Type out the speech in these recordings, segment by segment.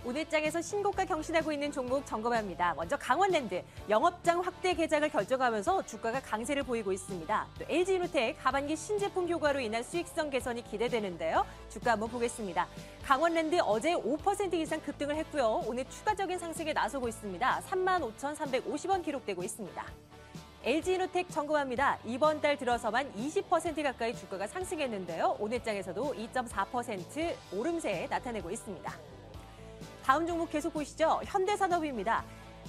오늘장에서 신고가 경신하고 있는 종목 점검합니다. 먼저 강원랜드 영업장 확대 개장을 결정하면서 주가가 강세를 보이고 있습니다. 또 LG이노텍 하반기 신제품 효과로 인한 수익성 개선이 기대되는데요. 주가 한번 보겠습니다. 강원랜드 어제 5% 이상 급등을 했고요. 오늘 추가적인 상승에 나서고 있습니다. 35,350원 기록되고 있습니다. LG이노텍 점검합니다. 이번 달 들어서만 20% 가까이 주가가 상승했는데요. 오늘장에서도 2.4% 오름세 나타내고 있습니다. 다음 종목 계속 보시죠. 현대산업입니다.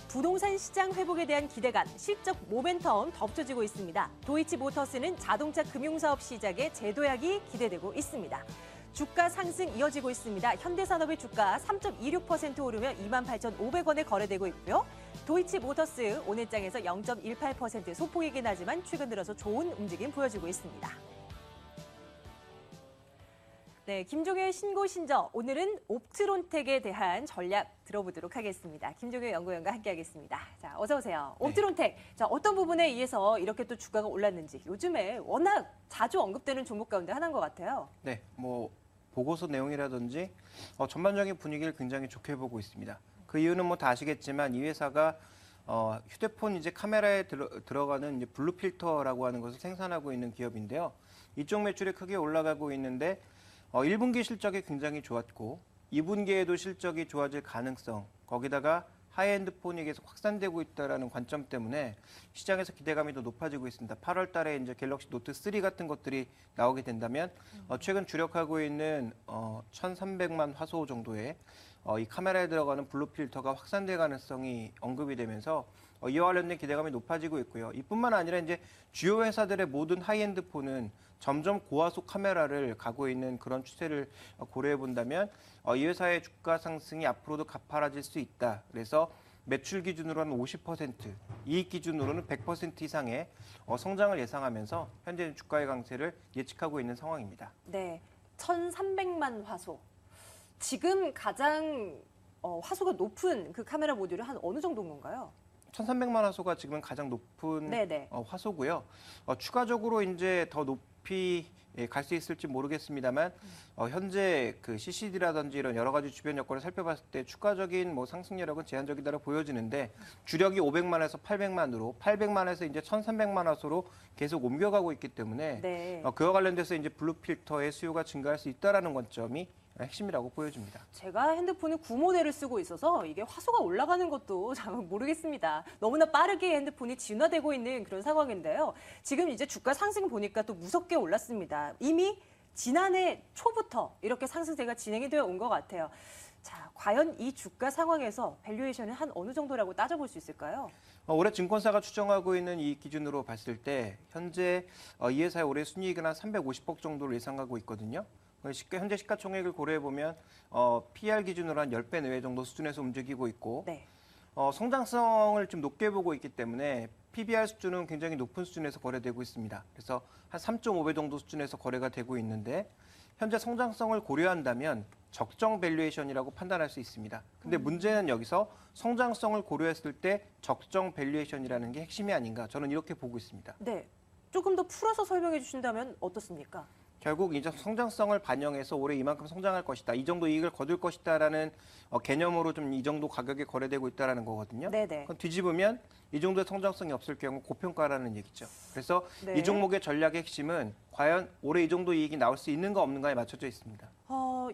부동산 시장 회복에 대한 기대감, 실적 모멘텀 덮쳐지고 있습니다. 도이치모터스는 자동차 금융사업 시작에 재도약이 기대되고 있습니다. 주가 상승 이어지고 있습니다. 현대산업의 주가 3.26% 오르며 28,500원에 거래되고 있고요. 도이치모터스 오늘장에서 0.18% 소폭이긴 하지만 최근 들어서 좋은 움직임 보여주고 있습니다. 네, 김종효의 신고신저, 오늘은 옵트론텍에 대한 전략 들어보도록 하겠습니다. 김종효 연구위원과 함께하겠습니다. 자, 어서 오세요. 옵트론텍, 자, 어떤 부분에 의해서 이렇게 또 주가가 올랐는지 요즘에 워낙 자주 언급되는 종목 가운데 하나인 것 같아요. 네, 보고서 내용이라든지 전반적인 분위기를 굉장히 좋게 보고 있습니다. 그 이유는 다 아시겠지만 이 회사가 휴대폰 이제 카메라에 들어가는 이제 블루 필터라고 하는 것을 생산하고 있는 기업인데요. 이쪽 매출이 크게 올라가고 있는데 1분기 실적이 굉장히 좋았고 2분기에도 실적이 좋아질 가능성, 거기다가 하이엔드 폰이 계속 확산되고 있다는 관점 때문에 시장에서 기대감이 더 높아지고 있습니다. 8월 달에 이제 갤럭시 노트 3 같은 것들이 나오게 된다면 최근 주력하고 있는 1,300만 화소 정도의 이 카메라에 들어가는 블루 필터가 확산될 가능성이 언급이 되면서 이와 관련된 기대감이 높아지고 있고요. 이뿐만 아니라 이제 주요 회사들의 모든 하이엔드 폰은 점점 고화소 카메라를 가고 있는 그런 추세를 고려해 본다면 이 회사의 주가 상승이 앞으로도 가파라질 수 있다. 그래서 매출 기준으로는 50%, 이익 기준으로는 100% 이상의 성장을 예상하면서 현재 주가의 강세를 예측하고 있는 상황입니다. 네, 1,300만 화소. 지금 가장 화소가 높은 그 카메라 모듈이 한 어느 정도인 건가요? 1,300만 화소가 지금 가장 높은 화소고요. 추가적으로 이제 더 높이 갈 수 있을지 모르겠습니다만 현재 그 CCD라든지 이런 여러 가지 주변 여건을 살펴봤을 때 추가적인 상승 여력은 제한적이다로 보여지는데 주력이 500만에서 800만으로 800만에서 이제 1,300만 화소로 계속 옮겨가고 있기 때문에 그와 관련돼서 이제 블루 필터의 수요가 증가할 수 있다라는 관점이 핵심이라고 보여집니다. 제가 핸드폰을 9모델을 쓰고 있어서 이게 화소가 올라가는 것도 잘 모르겠습니다. 너무나 빠르게 핸드폰이 진화되고 있는 그런 상황인데요. 지금 이제 주가 상승 보니까 또 무섭게 올랐습니다. 이미 지난해 초부터 이렇게 상승세가 진행이 되어 온 것 같아요. 자, 과연 이 주가 상황에서 밸류에이션은 한 어느 정도라고 따져볼 수 있을까요? 올해 증권사가 추정하고 있는 이 기준으로 봤을 때 현재 이 회사의 올해 순이익은 한 350억 정도를 예상하고 있거든요. 현재 시가총액을 고려해보면 PR 기준으로 한 10배 내외 정도 수준에서 움직이고 있고 성장성을 좀 높게 보고 있기 때문에 PBR 수준은 굉장히 높은 수준에서 거래되고 있습니다. 그래서 한 3.5배 정도 수준에서 거래가 되고 있는데 현재 성장성을 고려한다면 적정 밸류에이션이라고 판단할 수 있습니다. 근데 문제는 여기서 성장성을 고려했을 때 적정 밸류에이션이라는 게 핵심이 아닌가 저는 이렇게 보고 있습니다. 네, 조금 더 풀어서 설명해 주신다면 어떻습니까? 결국 이제 성장성을 반영해서 올해 이만큼 성장할 것이다. 이 정도 이익을 거둘 것이다라는 개념으로 좀 이 정도 가격에 거래되고 있다라는 거거든요. 네네. 그럼 뒤집으면 이 정도의 성장성이 없을 경우 고평가라는 얘기죠. 그래서 이 종목의 전략의 핵심은 과연 올해 이 정도 이익이 나올 수 있는가 없는가에 맞춰져 있습니다.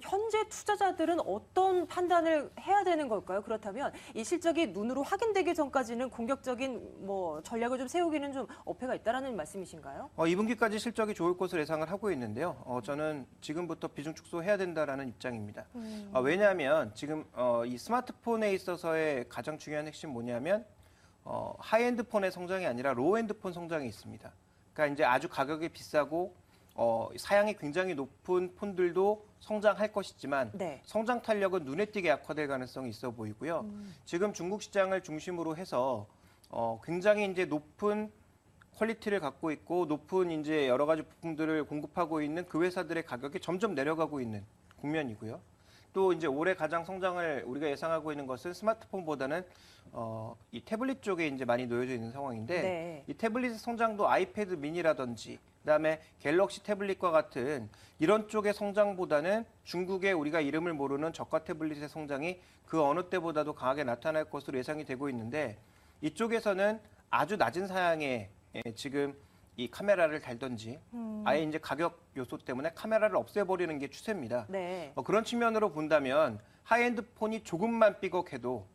현재 투자자들은 어떤 판단을 해야 되는 걸까요? 그렇다면 이 실적이 눈으로 확인되기 전까지는 공격적인 전략을 좀 세우기는 좀 어폐가 있다라는 말씀이신가요? 2분기까지 실적이 좋을 것을 예상을 하고 있는데요. 저는 지금부터 비중 축소해야 된다라는 입장입니다. 왜냐하면 지금 이 스마트폰에 있어서의 가장 중요한 핵심 뭐냐면 하이엔드 폰의 성장이 아니라 로우엔드 폰 성장이 있습니다. 그러니까 이제 아주 가격이 비싸고 사양이 굉장히 높은 폰들도 성장할 것이지만 성장 탄력은 눈에 띄게 약화될 가능성이 있어 보이고요. 지금 중국 시장을 중심으로 해서 굉장히 이제 높은 퀄리티를 갖고 있고 높은 이제 여러 가지 부품들을 공급하고 있는 그 회사들의 가격이 점점 내려가고 있는 국면이고요. 또 이제 올해 가장 성장을 우리가 예상하고 있는 것은 스마트폰보다는 이 태블릿 쪽에 이제 많이 놓여져 있는 상황인데 네. 이 태블릿의 성장도 아이패드 미니라든지 그다음에 갤럭시 태블릿과 같은 이런 쪽의 성장보다는 중국의 우리가 이름을 모르는 저가 태블릿의 성장이 그 어느 때보다도 강하게 나타날 것으로 예상이 되고 있는데 이쪽에서는 아주 낮은 사양에 지금 이 카메라를 달든지 아예 이제 가격 요소 때문에 카메라를 없애버리는 게 추세입니다. 네. 그런 측면으로 본다면 하이엔드 폰이 조금만 삐걱해도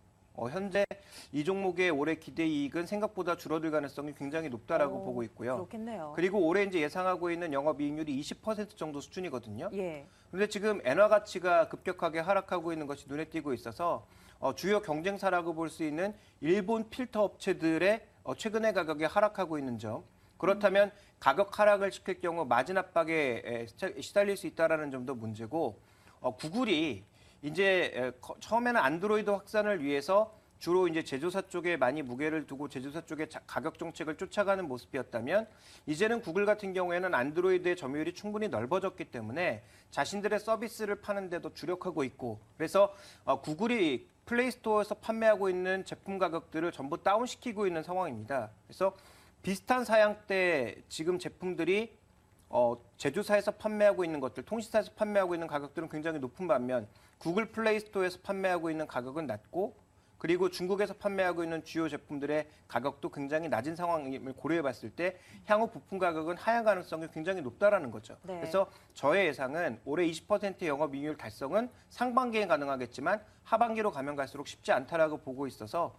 현재 이 종목의 올해 기대 이익은 생각보다 줄어들 가능성이 굉장히 높다라고 보고 있고요. 그렇겠네요. 그리고 올해 이제 예상하고 있는 영업이익률이 20% 정도 수준이거든요. 예. 그런데 지금 엔화 가치가 급격하게 하락하고 있는 것이 눈에 띄고 있어서 주요 경쟁사라고 볼 수 있는 일본 필터 업체들의 최근의 가격이 하락하고 있는 점. 그렇다면 가격 하락을 시킬 경우 마진 압박에 시달릴 수 있다는 점도 문제고 구글이 이제 처음에는 안드로이드 확산을 위해서 주로 이제 제조사 쪽에 많이 무게를 두고 제조사 쪽에 가격 정책을 쫓아가는 모습이었다면 이제는 구글 같은 경우에는 안드로이드의 점유율이 충분히 넓어졌기 때문에 자신들의 서비스를 파는데도 주력하고 있고 그래서 구글이 플레이스토어에서 판매하고 있는 제품 가격들을 전부 다운시키고 있는 상황입니다. 그래서 비슷한 사양대 지금 제품들이 제조사에서 판매하고 있는 것들, 통신사에서 판매하고 있는 가격들은 굉장히 높은 반면 구글 플레이스토어에서 판매하고 있는 가격은 낮고 그리고 중국에서 판매하고 있는 주요 제품들의 가격도 굉장히 낮은 상황을 고려해 봤을 때 향후 부품 가격은 하향 가능성이 굉장히 높다라는 거죠. 네. 그래서 저의 예상은 올해 20%의 영업이익률 달성은 상반기에 가능하겠지만 하반기로 가면 갈수록 쉽지 않다라고 보고 있어서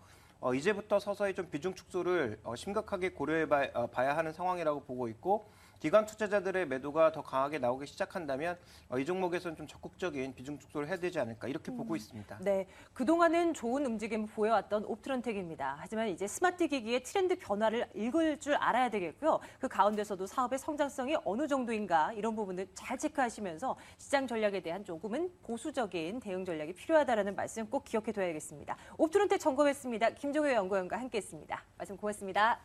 이제부터 서서히 좀 비중 축소를 심각하게 고려해 봐야 하는 상황이라고 보고 있고 기관 투자자들의 매도가 더 강하게 나오기 시작한다면 이 종목에서는 좀 적극적인 비중 축소를 해야 되지 않을까 이렇게 보고 있습니다. 네, 그동안은 좋은 움직임을 보여왔던 옵트론텍입니다. 하지만 이제 스마트 기기의 트렌드 변화를 읽을 줄 알아야 되겠고요. 그 가운데서도 사업의 성장성이 어느 정도인가 이런 부분을 잘 체크하시면서 시장 전략에 대한 조금은 보수적인 대응 전략이 필요하다는 말씀 꼭 기억해둬야겠습니다. 옵트론텍 점검했습니다. 김종효 연구원과 함께했습니다. 말씀 고맙습니다.